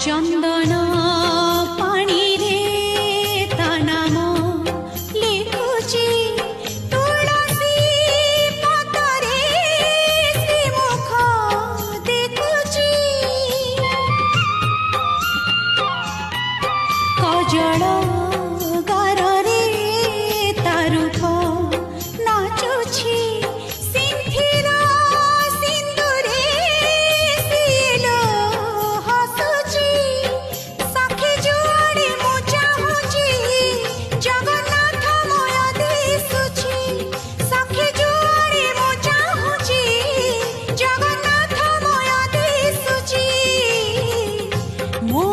चंदन पानी रे ता नाम लिखुची तुलसी पतरे श्री मुख देखुची कजल गारे ता रूप नाचुची सिंथिर सिंदूरे सिलो हसुची सखी जुआड़े मु चाहुची जगन्नाथ मय दिसुची सखी जुआड़े मु चाहुची जगन्नाथ मय दिसुची मो